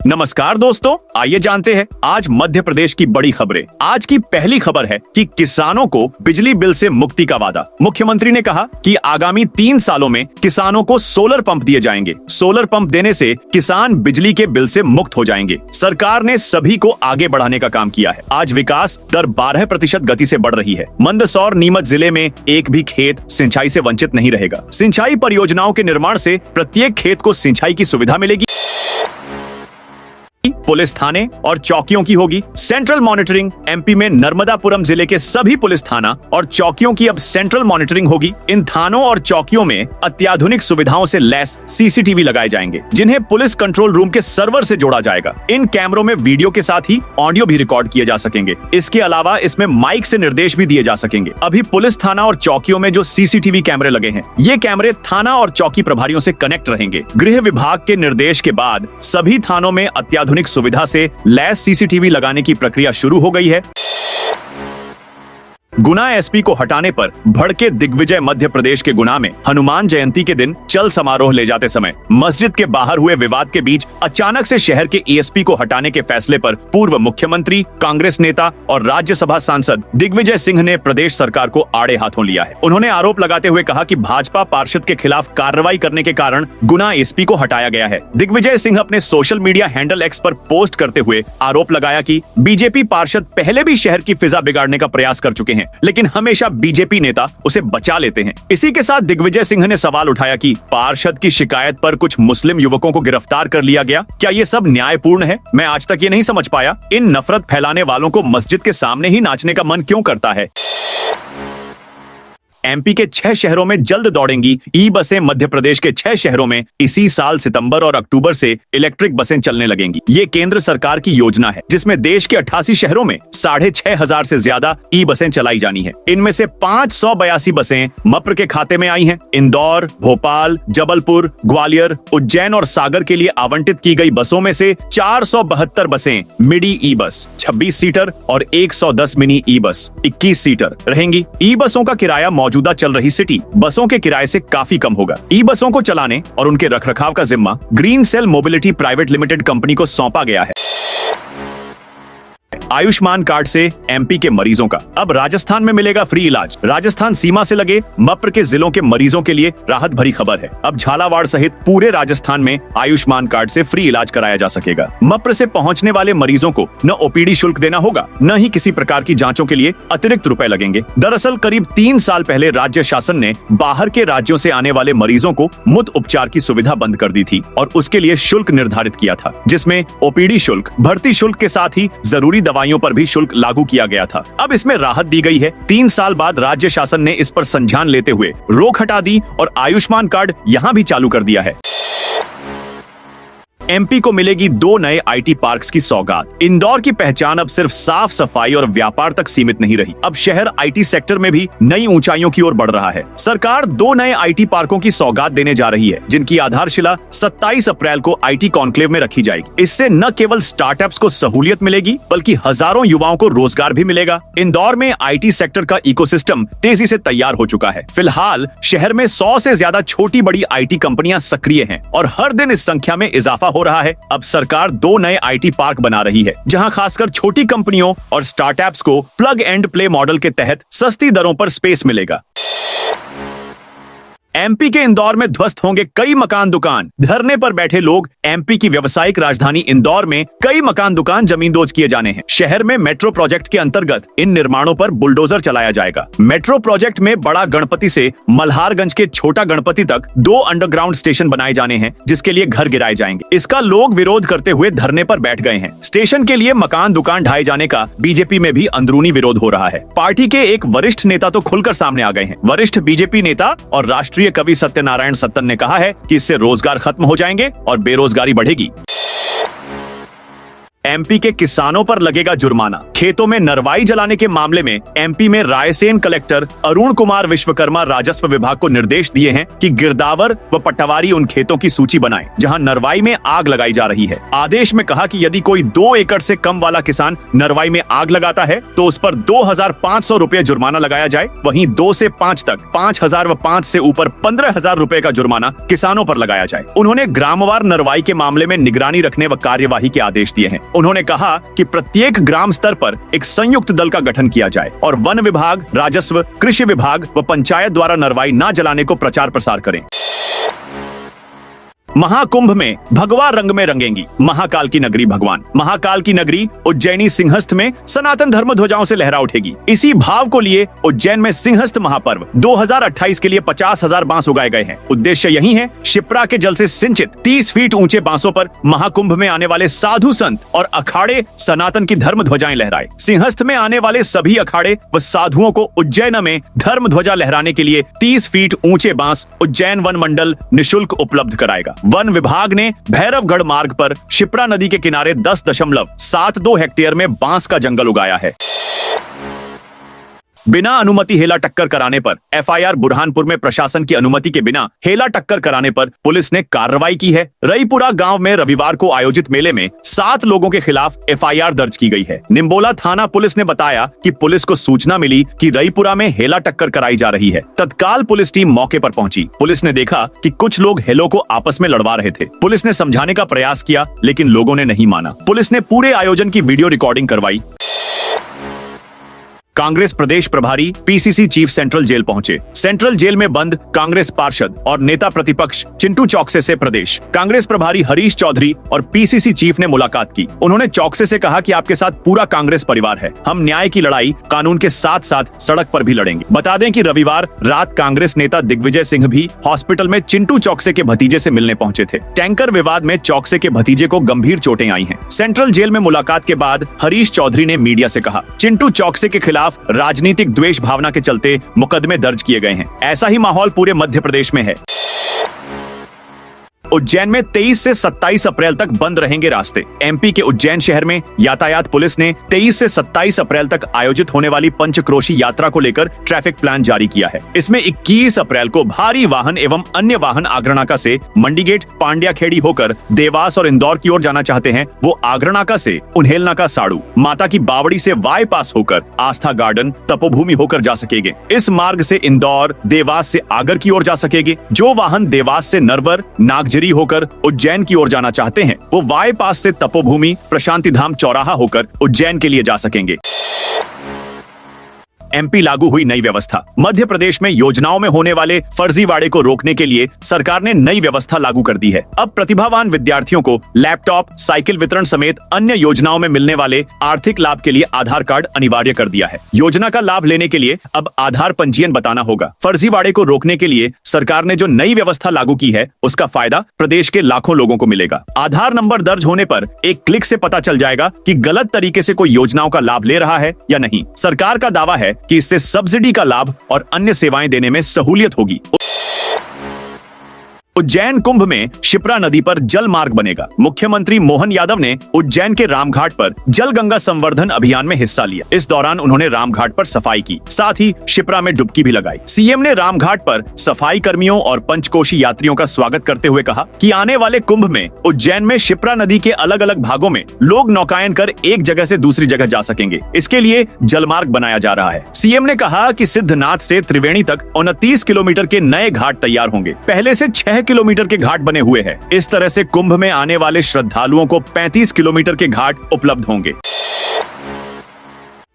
नमस्कार दोस्तों, आइए जानते हैं आज मध्य प्रदेश की बड़ी खबरें। आज की पहली खबर है कि किसानों को बिजली बिल से मुक्ति का वादा। मुख्यमंत्री ने कहा कि आगामी 3 सालों में किसानों को सोलर पंप दिए जाएंगे। सोलर पंप देने से किसान बिजली के बिल से मुक्त हो जाएंगे। सरकार ने सभी को आगे बढ़ाने का काम किया है। आज विकास दर 12% गति से बढ़ रही है। मंदसौर नीमच जिले में एक भी खेत सिंचाई से वंचित नहीं रहेगा। सिंचाई परियोजनाओं के निर्माण से प्रत्येक खेत को सिंचाई की सुविधा मिलेगी। पुलिस थाने और चौकियों की होगी सेंट्रल मॉनिटरिंग। एमपी में नर्मदापुरम जिले के सभी पुलिस थाना और चौकियों की अब सेंट्रल मॉनिटरिंग होगी। इन थानों और चौकियों में अत्याधुनिक सुविधाओं से लैस सीसीटीवी लगाए जाएंगे, जिन्हें पुलिस कंट्रोल रूम के सर्वर से जोड़ा जाएगा। इन कैमरों में वीडियो के साथ ही ऑडियो भी रिकॉर्ड किए जा सकेंगे। इसके अलावा इसमें माइक से निर्देश भी दिए जा सकेंगे। अभी पुलिस थाना और चौकियों में जो सीसीटीवी कैमरे लगे हैं, ये कैमरे थाना और चौकी प्रभारियों से कनेक्ट रहेंगे। गृह विभाग के निर्देश के बाद सभी थानों में अत्याधुनिक सुविधा से लैस सीसीटीवी लगाने की प्रक्रिया शुरू हो गई है। गुना एसपी को हटाने पर भड़के दिग्विजय। मध्य प्रदेश के गुना में हनुमान जयंती के दिन चल समारोह ले जाते समय मस्जिद के बाहर हुए विवाद के बीच अचानक से शहर के एएसपी को हटाने के फैसले पर पूर्व मुख्यमंत्री, कांग्रेस नेता और राज्यसभा सांसद दिग्विजय सिंह ने प्रदेश सरकार को आड़े हाथों लिया है। उन्होंने आरोप लगाते हुए कहा कि भाजपा पार्षद के खिलाफ कार्रवाई करने के कारण गुना एसपी को हटाया गया है। दिग्विजय सिंह अपने सोशल मीडिया हैंडल एक्स पर पोस्ट करते हुए आरोप लगाया कि बीजेपी पार्षद पहले भी शहर की फिजा बिगाड़ने का प्रयास कर चुके हैं, लेकिन हमेशा बीजेपी नेता उसे बचा लेते हैं। इसी के साथ दिग्विजय सिंह ने सवाल उठाया कि पार्षद की शिकायत पर कुछ मुस्लिम युवकों को गिरफ्तार कर लिया गया। क्या ये सब न्यायपूर्ण है? मैं आज तक ये नहीं समझ पाया। इन नफरत फैलाने वालों को मस्जिद के सामने ही नाचने का मन क्यों करता है? एमपी के 6 शहरों में जल्द दौड़ेंगी ई बसें। मध्य प्रदेश के 6 शहरों में इसी साल सितंबर और अक्टूबर से इलेक्ट्रिक बसें चलने लगेंगी। ये केंद्र सरकार की योजना है, जिसमें देश के 88 शहरों में 6,500 से ज्यादा ई बसें चलाई जानी है। इनमें से 582 बसें मप्र के खाते में आई हैं। इंदौर, भोपाल, जबलपुर, ग्वालियर, उज्जैन और सागर के लिए आवंटित की गई बसों में से 472 बसें मिडी ई बस 26 सीटर और 110 मिनी ई बस 21 सीटर रहेंगी। ई बसों का किराया मौजूदा चल रही सिटी बसों के किराए से काफी कम होगा। ई बसों को चलाने और उनके रखरखाव का जिम्मा green cell mobility private limited company को सौंपा गया है। आयुष्मान कार्ड से एमपी के मरीजों का अब राजस्थान में मिलेगा फ्री इलाज। राजस्थान सीमा से लगे मप्र के जिलों के मरीजों के लिए राहत भरी खबर है। अब झालावाड़ सहित पूरे राजस्थान में आयुष्मान कार्ड से फ्री इलाज कराया जा सकेगा। मप्र से पहुंचने वाले मरीजों को न ओपीडी शुल्क देना होगा, न ही किसी प्रकार की जांचों के लिए अतिरिक्त रुपए लगेंगे। दरअसल करीब 3 साल पहले राज्य शासन ने बाहर के राज्यों से आने वाले मरीजों को मुफ्त उपचार की सुविधा बंद कर दी थी और उसके लिए शुल्क निर्धारित किया था, जिसमें ओपीडी शुल्क, भर्ती शुल्क के साथ ही जरूरी दवाइयों पर भी शुल्क लागू किया गया था। अब इसमें राहत दी गई है। 3 साल बाद राज्य शासन ने इस पर संज्ञान लेते हुए रोक हटा दी और आयुष्मान कार्ड यहां भी चालू कर दिया है। एमपी को मिलेगी 2 नए आईटी पार्क्स की सौगात। इंदौर की पहचान अब सिर्फ साफ सफाई और व्यापार तक सीमित नहीं रही। अब शहर आईटी सेक्टर में भी नई ऊंचाइयों की ओर बढ़ रहा है। सरकार 2 नए आईटी पार्कों की सौगात देने जा रही है, जिनकी आधारशिला 27 अप्रैल को आईटी कॉन्क्लेव में रखी जाएगी। इससे न केवल स्टार्टअप्स को सहूलियत मिलेगी, बल्कि हजारों युवाओं को रोजगार भी मिलेगा। इंदौर में आईटी सेक्टर का इकोसिस्टम तेजी से तैयार हो चुका है। फिलहाल शहर में 100 से ज्यादा छोटी बड़ी आईटी कंपनियां सक्रिय हैं और हर दिन इस संख्या में इजाफा हो रहा है। अब सरकार 2 नए आईटी पार्क बना रही है, जहां खासकर छोटी कंपनियों और स्टार्टअप्स को प्लग एंड प्ले मॉडल के तहत सस्ती दरों पर स्पेस मिलेगा। एमपी के इंदौर में ध्वस्त होंगे कई मकान दुकान। धरने पर बैठे लोग एमपी की व्यावसायिक राजधानी इंदौर में कई मकान दुकान जमींदोज किए जाने हैं। शहर में मेट्रो प्रोजेक्ट के अंतर्गत इन निर्माणों पर बुलडोजर चलाया जाएगा। मेट्रो प्रोजेक्ट में बड़ा गणपति से मल्हारगंज के छोटा गणपति तक 2 अंडरग्राउंड स्टेशन बनाए जाने हैं, जिसके लिए घर गिराए जाएंगे। इसका लोग विरोध करते हुए धरने पर बैठ गए हैं। स्टेशन के लिए मकान दुकान ढाए जाने का बीजेपी में भी अंदरूनी विरोध हो रहा है। पार्टी के एक वरिष्ठ नेता तो खुलकर सामने आ गए हैं। वरिष्ठ बीजेपी नेता और राष्ट्रीय कवि सत्यनारायण सत्तन ने कहा है कि इससे रोजगार खत्म हो जाएंगे और बेरोजगारी बढ़ेगी। एमपी के किसानों पर लगेगा जुर्माना। खेतों में नरवाई जलाने के मामले में एमपी में रायसेन कलेक्टर अरुण कुमार विश्वकर्मा राजस्व विभाग को निर्देश दिए हैं कि गिरदावर व पटवारी उन खेतों की सूची बनाएं जहां नरवाई में आग लगाई जा रही है। आदेश में कहा कि यदि कोई 2 एकड़ से कम वाला किसान नरवाई में आग लगाता है तो उस पर 2,500 रुपए जुर्माना लगाया जाए। वहीं 2 से 5 तक 5,000 व 5 से ऊपर 15,000 रुपए का जुर्माना किसानों पर लगाया जाए। उन्होंने ग्रामवार नरवाई के मामले में निगरानी रखने व कार्यवाही के आदेश दिए हैं। उन्होंने कहा कि प्रत्येक ग्राम स्तर पर एक संयुक्त दल का गठन किया जाए और वन विभाग, राजस्व, कृषि विभाग व पंचायत द्वारा नरवाई न जलाने को प्रचार प्रसार करें। महाकुंभ में भगवा रंग में रंगेंगी महाकाल की नगरी भगवान। महाकाल की नगरी उज्जैनी सिंहस्थ में सनातन धर्म ध्वजाओं से लहरा उठेगी। इसी भाव को लिए उज्जैन में सिंहस्थ महापर्व 2028 के लिए 50,000 बांस उगाए गए हैं। उद्देश्य यही है शिप्रा के जल से सिंचित 30 फीट ऊंचे बांसों पर महाकुंभ में आने वाले साधु संत और अखाड़े सनातन की धर्म ध्वजाएं लहराए। सिंहस्थ में आने वाले सभी अखाड़े व साधुओं को उज्जैन में धर्म ध्वजा लहराने के लिए 30 फीट ऊंचे बांस उज्जैन वन मंडल निःशुल्क उपलब्ध कराएगा। वन विभाग ने भैरवगढ़ मार्ग पर शिप्रा नदी के किनारे 10.72 हेक्टेयर में बांस का जंगल उगाया है। बिना अनुमति हेला टक्कर कराने पर एफआईआर। बुरहानपुर में प्रशासन की अनुमति के बिना हेला टक्कर कराने पर पुलिस ने कार्रवाई की है। रईपुरा गांव में रविवार को आयोजित मेले में 7 लोगों के खिलाफ एफआईआर दर्ज की गई है। निम्बोला थाना पुलिस ने बताया कि पुलिस को सूचना मिली कि रईपुरा में हेला टक्कर कराई जा रही है। तत्काल पुलिस टीम मौके पर पहुंची। पुलिस ने देखा कि कुछ लोग हेलों को आपस में लड़वा रहे थे। पुलिस ने समझाने का प्रयास किया लेकिन लोगों ने नहीं माना। पुलिस ने पूरे आयोजन की वीडियो रिकॉर्डिंग करवाई। कांग्रेस प्रदेश प्रभारी पीसीसी चीफ सेंट्रल जेल पहुंचे। सेंट्रल जेल में बंद कांग्रेस पार्षद और नेता प्रतिपक्ष चिंटू चौकसे से प्रदेश कांग्रेस प्रभारी हरीश चौधरी और पीसीसी चीफ ने मुलाकात की। उन्होंने चौकसे से कहा कि आपके साथ पूरा कांग्रेस परिवार है। हम न्याय की लड़ाई कानून के साथ साथ सड़क पर भी लड़ेंगे। बता दें कि रविवार रात कांग्रेस नेता दिग्विजय सिंह भी हॉस्पिटल में चिंटू चौकसे के भतीजे से मिलने पहुंचे थे। टैंकर विवाद में चौकसे के भतीजे को गंभीर चोटें आई हैं। सेंट्रल जेल में मुलाकात के बाद हरीश चौधरी ने मीडिया से कहा, चिंटू चौकसे के खिलाफ राजनीतिक द्वेष भावना के चलते मुकदमे दर्ज किए गए हैं। ऐसा ही माहौल पूरे मध्य प्रदेश में है। उज्जैन में 23 से 27 अप्रैल तक बंद रहेंगे रास्ते। एमपी के उज्जैन शहर में यातायात पुलिस ने 23 से 27 अप्रैल तक आयोजित होने वाली पंचक्रोशी यात्रा को लेकर ट्रैफिक प्लान जारी किया है। इसमें 21 अप्रैल को भारी वाहन एवं अन्य वाहन आगरनाका से मंडीगेट पांड्याखेड़ी होकर देवास और इंदौर की ओर जाना चाहते हैं वो आगरनाका से उन्हेलनाका साड़ू, माता की बावड़ी से वाई पास होकर आस्था गार्डन तपोभूमि होकर जा सकेंगे। इस मार्ग से इंदौर, देवास से आगर की ओर जा सकेंगे। जो वाहन देवास से नरवर, नागजरी होकर उज्जैन की ओर जाना चाहते हैं वो वाई पास से तपोभूमि, प्रशांति धाम चौराहा होकर उज्जैन के लिए जा सकेंगे। एमपी लागू हुई नई व्यवस्था। मध्य प्रदेश में योजनाओं में होने वाले फर्जीवाड़े को रोकने के लिए सरकार ने नई व्यवस्था लागू कर दी है। अब प्रतिभावान विद्यार्थियों को लैपटॉप, साइकिल वितरण समेत अन्य योजनाओं में मिलने वाले आर्थिक लाभ के लिए आधार कार्ड अनिवार्य कर दिया है। योजना का लाभ लेने के लिए अब आधार पंजीयन बताना होगा। फर्जीवाड़े को रोकने के लिए सरकार ने जो नई व्यवस्था लागू की है उसका फायदा प्रदेश के लाखों लोगों को मिलेगा। आधार नंबर दर्ज होने पर एक क्लिक से पता चल जाएगा कि गलत तरीके से कोई योजनाओं का लाभ ले रहा है या नहीं। सरकार का दावा है कि इससे सब्सिडी का लाभ और अन्य सेवाएं देने में सहूलियत होगी। उज्जैन कुंभ में शिप्रा नदी पर जल मार्ग बनेगा। मुख्यमंत्री मोहन यादव ने उज्जैन के रामघाट पर जल गंगा संवर्धन अभियान में हिस्सा लिया। इस दौरान उन्होंने रामघाट पर सफाई की, साथ ही शिप्रा में डुबकी भी लगाई। सीएम ने रामघाट पर सफाई कर्मियों और पंचकोशी यात्रियों का स्वागत करते हुए कहा कि आने वाले कुंभ में उज्जैन में शिप्रा नदी के अलग अलग भागों में लोग नौकायन कर एक जगह से दूसरी जगह जा सकेंगे। इसके लिए जलमार्ग बनाया जा रहा है। सीएम ने कहा कि सिद्धनाथ से त्रिवेणी तक 29 किलोमीटर के नए घाट तैयार होंगे। पहले से 6 किलोमीटर के घाट बने हुए हैं। इस तरह से कुंभ में आने वाले श्रद्धालुओं को 35 किलोमीटर के घाट उपलब्ध होंगे।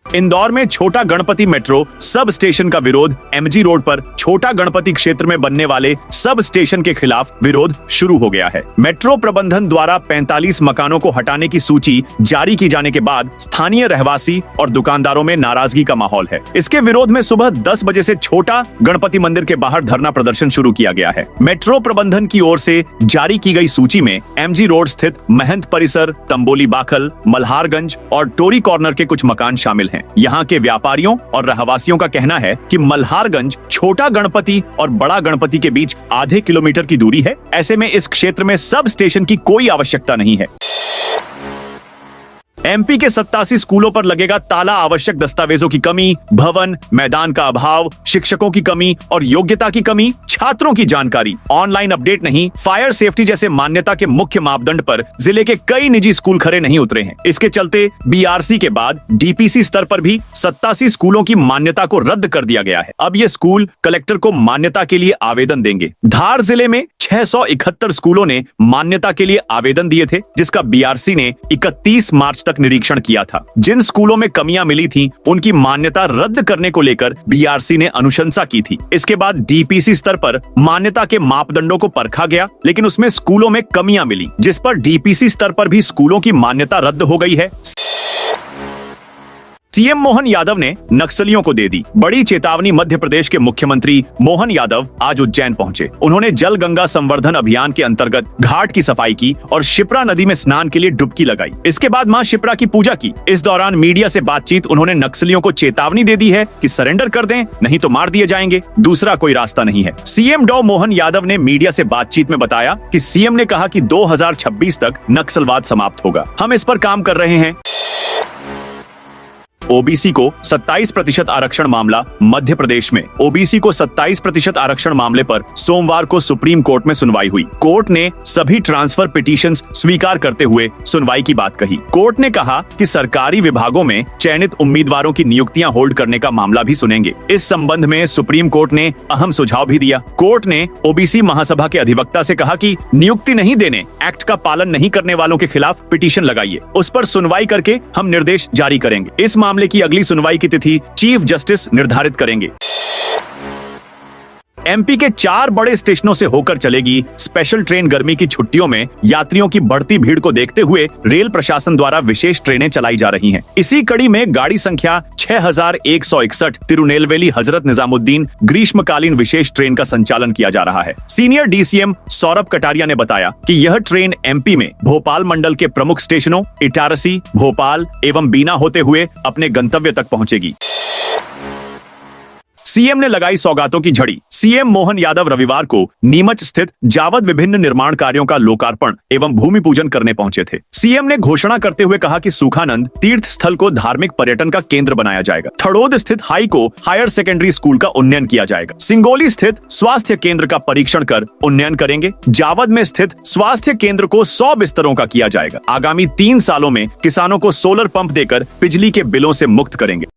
इंदौर में छोटा गणपति मेट्रो सब स्टेशन का विरोध। एमजी रोड पर छोटा गणपति क्षेत्र में बनने वाले सब स्टेशन के खिलाफ विरोध शुरू हो गया है। मेट्रो प्रबंधन द्वारा 45 मकानों को हटाने की सूची जारी की जाने के बाद स्थानीय रहवासी और दुकानदारों में नाराजगी का माहौल है। इसके विरोध में सुबह 10 बजे से छोटा गणपति मंदिर के बाहर धरना प्रदर्शन शुरू किया गया है। मेट्रो प्रबंधन की ओर से जारी की गई सूची में एमजी रोड स्थित महंत परिसर, तंबोली बाखल, मल्हारगंज और टोरी कॉर्नर के कुछ मकान शामिल हैं। यहाँ के व्यापारियों और रहवासियों का कहना है कि मल्हारगंज छोटा गणपति और बड़ा गणपति के बीच आधे किलोमीटर की दूरी है। ऐसे में इस क्षेत्र में सब स्टेशन की कोई आवश्यकता नहीं है। एमपी के 87 स्कूलों पर लगेगा ताला। आवश्यक दस्तावेजों की कमी, भवन मैदान का अभाव, शिक्षकों की कमी और योग्यता की कमी, छात्रों की जानकारी, ऑनलाइन अपडेट नहीं, फायर सेफ्टी जैसे मान्यता के मुख्य मापदंड पर जिले के कई निजी स्कूल खरे नहीं उतरे हैं। इसके चलते बीआरसी के बाद डीपीसी स्तर पर भी 87 स्कूलों की मान्यता को रद्द कर दिया गया है। अब ये स्कूल कलेक्टर को मान्यता के लिए आवेदन देंगे। धार जिले में 671 स्कूलों ने मान्यता के लिए आवेदन दिए थे, जिसका बीआरसी ने 31 मार्च तक निरीक्षण किया था। जिन स्कूलों में कमियां मिली थी, उनकी मान्यता रद्द करने को लेकर बीआरसी ने अनुशंसा की थी। इसके बाद डीपीसी स्तर पर मान्यता के मापदंडों को परखा गया, लेकिन उसमें स्कूलों में कमियां मिली, जिस पर डीपीसी स्तर पर भी स्कूलों की मान्यता रद्द हो गई है। सीएम मोहन यादव ने नक्सलियों को दे दी बड़ी चेतावनी। मध्य प्रदेश के मुख्यमंत्री मोहन यादव आज उज्जैन पहुंचे। उन्होंने जल गंगा संवर्धन अभियान के अंतर्गत घाट की सफाई की और शिप्रा नदी में स्नान के लिए डुबकी लगाई। इसके बाद मां शिप्रा की पूजा की। इस दौरान मीडिया से बातचीत उन्होंने नक्सलियों को चेतावनी दे दी है कि सरेंडर कर दें, नहीं तो मार दिए जाएंगे, दूसरा कोई रास्ता नहीं है। सीएम डॉ मोहन यादव ने मीडिया से बातचीत में बताया कि सीएम ने कहा कि 2026 तक नक्सलवाद समाप्त होगा। हम इस पर काम कर रहे हैं। ओबीसी को 27% आरक्षण मामला। मध्य प्रदेश में ओबीसी को 27% आरक्षण मामले पर सोमवार को सुप्रीम कोर्ट में सुनवाई हुई। कोर्ट ने सभी ट्रांसफर पिटीशंस स्वीकार करते हुए सुनवाई की बात कही। कोर्ट ने कहा कि सरकारी विभागों में चयनित उम्मीदवारों की नियुक्तियां होल्ड करने का मामला भी सुनेंगे। इस संबंध में सुप्रीम कोर्ट ने अहम सुझाव भी दिया। कोर्ट ने ओबीसी महासभा के अधिवक्ता से कहा कि नियुक्ति नहीं देने, एक्ट का पालन नहीं करने वालों के खिलाफ पिटीशन लगाइए, उस पर सुनवाई करके हम निर्देश जारी करेंगे। इस मामले की अगली सुनवाई की तिथि चीफ जस्टिस निर्धारित करेंगे। एमपी के 4 बड़े स्टेशनों से होकर चलेगी स्पेशल ट्रेन। गर्मी की छुट्टियों में यात्रियों की बढ़ती भीड़ को देखते हुए रेल प्रशासन द्वारा विशेष ट्रेनें चलाई जा रही हैं। इसी कड़ी में गाड़ी संख्या 6161 तिरुनेलवेली हजरत निजामुद्दीन ग्रीष्मकालीन विशेष ट्रेन का संचालन किया जा रहा है। सीनियर डीसीएम सौरभ कटारिया ने बताया कि यह ट्रेन एमपी में भोपाल मंडल के प्रमुख स्टेशनों इटारसी, भोपाल एवं बीना होते हुए अपने गंतव्य तक पहुंचेगी। सीएम ने लगाई सौगातों की झड़ी। सीएम मोहन यादव रविवार को नीमच स्थित जावद विभिन्न निर्माण कार्यों का लोकार्पण एवं भूमि पूजन करने पहुंचे थे। सीएम ने घोषणा करते हुए कहा कि सूखानंद तीर्थ स्थल को धार्मिक पर्यटन का केंद्र बनाया जाएगा। थड़ोद स्थित हाईको हायर सेकेंडरी स्कूल का उन्नयन किया जाएगा। सिंगोली स्थित स्वास्थ्य केंद्र का परीक्षण कर उन्नयन करेंगे। जावद में स्थित स्वास्थ्य केंद्र को 100 बिस्तरों का किया जाएगा। आगामी 3 सालों में किसानों को सोलर पंप देकर बिजली के बिलों से मुक्त करेंगे।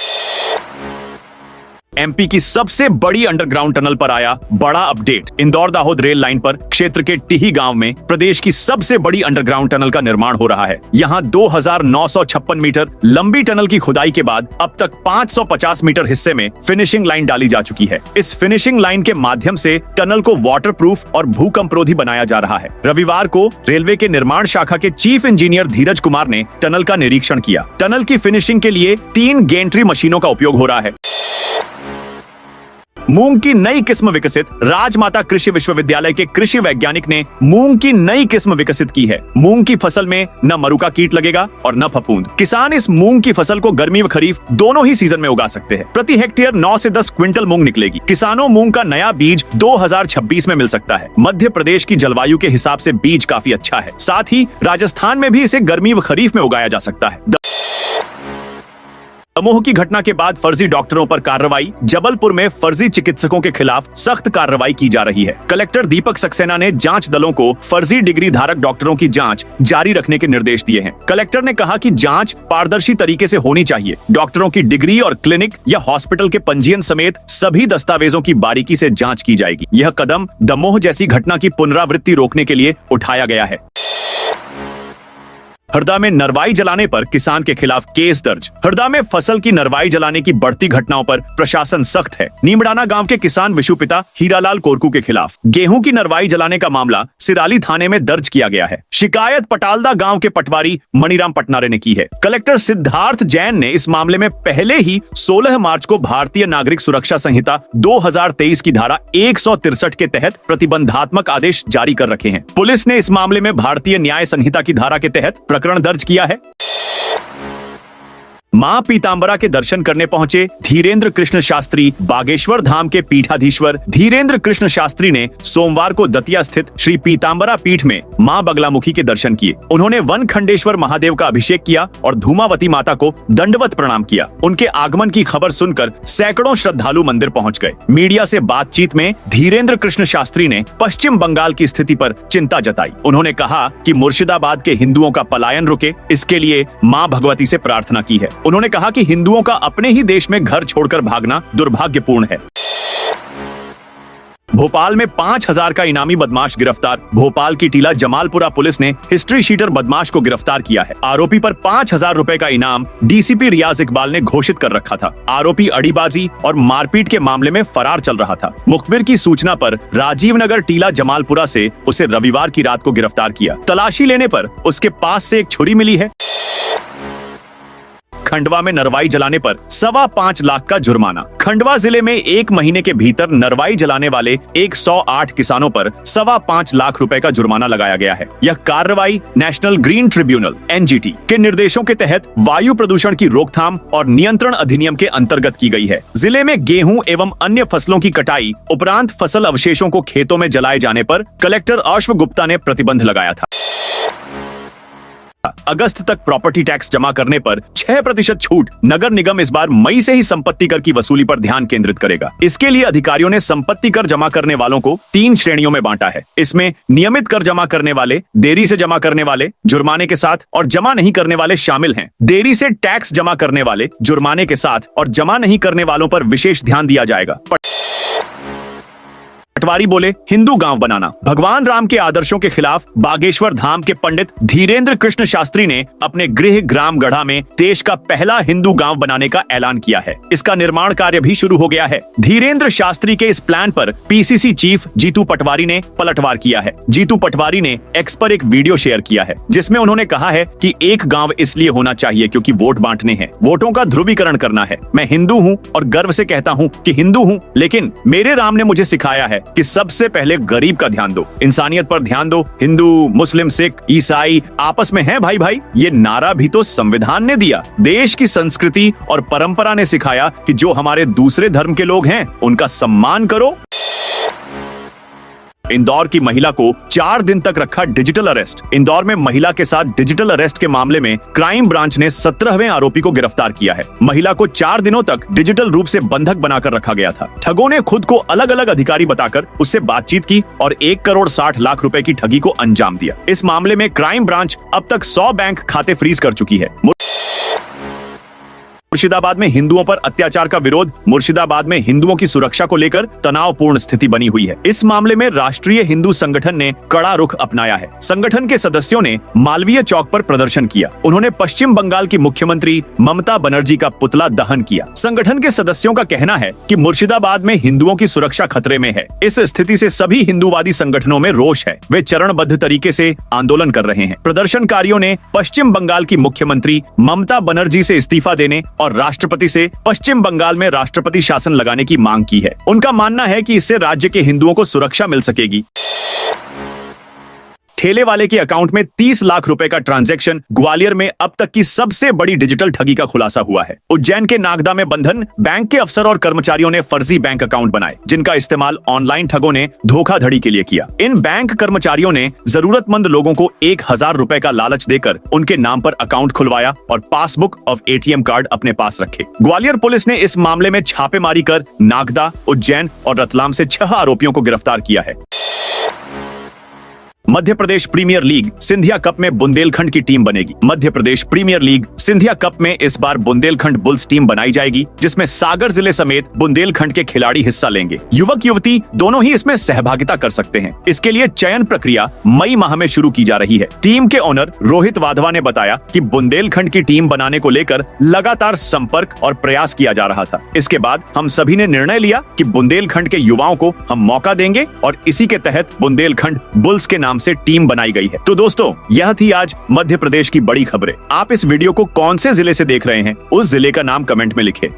एमपी की सबसे बड़ी अंडरग्राउंड टनल पर आया बड़ा update. Indore Dahod rail line पर क्षेत्र के टिही गांव में प्रदेश की सबसे बड़ी अंडरग्राउंड टनल का निर्माण हो रहा है। यहां 2956 मीटर लंबी टनल की खुदाई के बाद अब तक 550 मीटर हिस्से में फिनिशिंग लाइन डाली जा चुकी है। इस फिनिशिंग लाइन के माध्यम से टनल को वाटरप्रूफ और भूकंपरोधी बनाया जा रहा है। रविवार को रेलवे के निर्माण शाखा के चीफ इंजीनियर धीरज कुमार ने टनल का निरीक्षण किया। टनल की फिनिशिंग के लिए 3 गेंट्री मशीनों का उपयोग हो रहा है। मूंग की नई किस्म विकसित। राजमाता कृषि विश्वविद्यालय के कृषि वैज्ञानिक ने मूंग की नई किस्म विकसित की है। मूंग की फसल में न मरुका कीट लगेगा और न फफूंद। किसान इस मूंग की फसल को गर्मी व खरीफ दोनों ही सीजन में उगा सकते हैं। प्रति हेक्टेयर 9 से 10 क्विंटल मूंग निकलेगी। किसानों मूंग का नया बीज 2026 में मिल सकता है। मध्य प्रदेश की जलवायु के हिसाब से बीज काफी अच्छा है। साथ ही राजस्थान में भी इसे गर्मी व खरीफ में उगाया जा सकता है। दमोह की घटना के बाद फर्जी डॉक्टरों पर कार्रवाई। जबलपुर में फर्जी चिकित्सकों के खिलाफ सख्त कार्रवाई की जा रही है। कलेक्टर दीपक सक्सेना ने जांच दलों को फर्जी डिग्री धारक डॉक्टरों की जांच जारी रखने के निर्देश दिए हैं। कलेक्टर ने कहा कि जांच पारदर्शी तरीके से होनी चाहिए। डॉक्टरों की डिग्री और क्लिनिक या हॉस्पिटल के पंजीयन समेत सभी दस्तावेजों की बारीकी से जांच की जाएगी। यह कदम दमोह जैसी घटना की पुनरावृत्ति रोकने के लिए उठाया गया है। हरदा में नरवाई जलाने पर किसान के खिलाफ केस दर्ज। हरदा में फसल की नरवाई जलाने की बढ़ती घटनाओं पर प्रशासन सख्त है। नीमडाना गांव के किसान विशुपिता हीरालाल कोरकू के खिलाफ गेहूं की नरवाई जलाने का मामला सिराली थाने में दर्ज किया गया है। शिकायत पटालदा गांव के पटवारी मणिराम पटनारे ने की है। कलेक्टर सिद्धार्थ जैन ने इस मामले में पहले ही 16 मार्च को भारतीय नागरिक सुरक्षा संहिता 2023 की धारा 163 के तहत प्रतिबंधात्मक आदेश जारी कर रखे हैं। पुलिस ने इस मामले में भारतीय न्याय संहिता की धारा के तहत प्रकरण दर्ज किया है। मां पीतांबरा के दर्शन करने पहुंचे धीरेन्द्र कृष्ण शास्त्री बागेश्वर धाम के पीठाधीश्वर धीरेन्द्र कृष्ण शास्त्री ने सोमवार को दतिया स्थित श्री पीतांबरा पीठ में मां बगलामुखी के दर्शन किए। उन्होंने वन खंडेश्वर महादेव का अभिषेक किया और धूमावती माता को दंडवत प्रणाम किया। उनके आगमन की खबर सुनकर सैकड़ों श्रद्धालु मंदिर पहुंच गए। मीडिया से बातचीत में धीरेन्द्र कृष्ण शास्त्री ने पश्चिम बंगाल की स्थिति पर चिंता जताई। उन्होंने कहा कि मुर्शिदाबाद के हिंदुओं का पलायन रुके, इसके लिए मां भगवती से प्रार्थना की है। उन्होंने कहा कि हिंदुओं का अपने ही देश में घर छोड़कर भागना दुर्भाग्यपूर्ण है। भोपाल में 5000 का इनामी बदमाश गिरफ्तार। भोपाल की टीला जमालपुरा पुलिस ने हिस्ट्री शीटर बदमाश को गिरफ्तार किया है। आरोपी पर 5000 रुपए का इनाम डीसीपी रियाज इकबाल ने घोषित कर रखा था। आरोपी अड़ीबाजी और मारपीट के मामले में फरार चल रहा था। मुखबिर की सूचना पर राजीव नगर टीला जमालपुरा से उसे रविवार की रात को गिरफ्तार किया। तलाशी लेने पर उसके पास से एक छुरी मिली है। खंडवा में नरवाई जलाने पर 5.25 लाख का जुर्माना। खंडवा जिले में 1 महीने के भीतर नरवाई जलाने वाले 108 किसानों पर 5.25 लाख रुपए का जुर्माना लगाया गया है। यह कार्रवाई नेशनल ग्रीन ट्रिब्यूनल (एनजीटी) के निर्देशों के तहत वायु प्रदूषण की रोकथाम और नियंत्रण अधिनियम के अंतर्गत की गई है। जिले में गेहूं एवं अन्य फसलों की कटाई उपरांत फसल अवशेषों को खेतों में जलाए जाने पर कलेक्टर अश्व गुप्ता ने प्रतिबंध लगाया था। अगस्त तक प्रॉपर्टी टैक्स जमा करने पर 6% छूट। नगर निगम इस बार मई से ही संपत्ति कर की वसूली पर ध्यान केंद्रित करेगा। इसके लिए अधिकारियों ने संपत्ति कर जमा करने वालों को 3 श्रेणियों में बांटा है। इसमें नियमित कर जमा करने वाले, देरी से जमा करने वाले, जुर्माने के साथ और जमा नहीं करने वाले शामिल हैं। देरी से टैक्स जमा करने वाले, जुर्माने के साथ और जमा नहीं करने वालों पर विशेष ध्यान दिया जाएगा। पटवारी बोले हिंदू गांव बनाना। भगवान राम के आदर्शों के खिलाफ बागेश्वर धाम के पंडित धीरेन्द्र कृष्ण शास्त्री ने अपने गृह ग्राम गढ़ा में देश का पहला हिंदू गांव बनाने का ऐलान किया है। इसका निर्माण कार्य भी शुरू हो गया है। धीरेन्द्र शास्त्री के इस प्लान पर पीसीसी चीफ जीतू पटवारी ने पलटवार किया है। जीतू पटवारी ने एक्स पर एक वीडियो शेयर किया है जिसमें उन्होंने कहा है कि एक गांव इसलिए होना चाहिए क्योंकि वोट बांटने हैं, वोटों का ध्रुवीकरण करना है। मैं हिंदू हूँ और गर्व से कहता हूँ कि हिंदू हूँ, लेकिन मेरे राम ने मुझे सिखाया है कि सबसे पहले गरीब का ध्यान दो, इंसानियत पर ध्यान दो। हिंदू, मुस्लिम, सिख, ईसाई आपस में हैं भाई भाई। ये नारा भी तो संविधान ने दिया। देश की संस्कृति और परंपरा ने सिखाया कि जो हमारे दूसरे धर्म के लोग हैं उनका सम्मान करो। इंदौर की महिला को 4 दिन तक रखा डिजिटल अरेस्ट। इंदौर में महिला के साथ डिजिटल अरेस्ट के मामले में क्राइम ब्रांच ने 17वें आरोपी को गिरफ्तार किया है। महिला को 4 दिनों तक डिजिटल रूप से बंधक बनाकर रखा गया था। ठगों ने खुद को अलग अलग अधिकारी बताकर उससे बातचीत की और 1 करोड़ 60 लाख रुपए की ठगी को अंजाम दिया। इस मामले में क्राइम ब्रांच अब तक 100 बैंक खाते फ्रीज कर चुकी है। मुर्शिदाबाद में हिंदुओं पर अत्याचार का विरोध। मुर्शिदाबाद में हिंदुओं की सुरक्षा को लेकर तनावपूर्ण स्थिति बनी हुई है। इस मामले में राष्ट्रीय हिंदू संगठन ने कड़ा रुख अपनाया है। संगठन के सदस्यों ने मालवीय चौक पर प्रदर्शन किया। उन्होंने पश्चिम बंगाल की मुख्यमंत्री ममता बनर्जी का पुतला दहन किया। संगठन के सदस्यों का कहना है कि मुर्शिदाबाद में हिंदुओं की सुरक्षा खतरे में है। इस स्थिति से सभी हिंदूवादी संगठनों में रोष है। वे चरणबद्ध तरीके से आंदोलन कर रहे हैं। प्रदर्शनकारियों ने पश्चिम बंगाल की मुख्यमंत्री ममता बनर्जी से इस्तीफा देने और राष्ट्रपति से पश्चिम बंगाल में राष्ट्रपति शासन लगाने की मांग की है। उनका मानना है कि इससे राज्य के हिंदुओं को सुरक्षा मिल सकेगी। ठेले वाले के अकाउंट में 30 लाख रुपए का ट्रांजैक्शन। ग्वालियर में अब तक की सबसे बड़ी डिजिटल ठगी का खुलासा हुआ है। उज्जैन के नागदा में बंधन बैंक के अफसर और कर्मचारियों ने फर्जी बैंक अकाउंट बनाए, जिनका इस्तेमाल ऑनलाइन ठगों ने धोखाधड़ी के लिए किया। इन बैंक कर्मचारियों ने जरूरतमंद लोगों को 1000 रुपए का लालच देकर उनके नाम पर अकाउंट खुलवाया और पासबुक और एटीएम कार्ड अपने पास रखे। ग्वालियर पुलिस ने इस मामले में छापेमारी कर नागदा, उज्जैन और रतलाम से 6 आरोपियों को गिरफ्तार किया है। Madhya Pradesh premiere league Scindia cup में बुंदेलखंड की टीम बनेगी। Madhya Pradesh premiere league Scindia cup में इस बार बुंदेलखंड बुल्स टीम बनाई जाएगी, जिसमें सागर जिले समेत बुंदेलखंड के खिलाड़ी हिस्सा लेंगे। युवक युवती दोनों ही इसमें सहभागिता कर सकते हैं। इसके लिए चयन प्रक्रिया मई माह में शुरू की जा रही है। टीम के ओनर रोहित वाधवा ने बताया कि बुंदेलखंड की टीम बनाने को लेकर लगातार संपर्क और प्रयास किया जा रहा था। इसके बाद हम सभी ने निर्णय लिया कि बुंदेलखंड के युवाओं को हम मौका देंगे और इसी के तहत बुंदेलखंड बुल्स के नाम से टीम बनाई गई है। तो दोस्तों, यह थी आज मध्य प्रदेश की बड़ी खबरें। आप इस वीडियो को कौन से जिले से देख रहे हैं, उस जिले का नाम कमेंट में लिखें।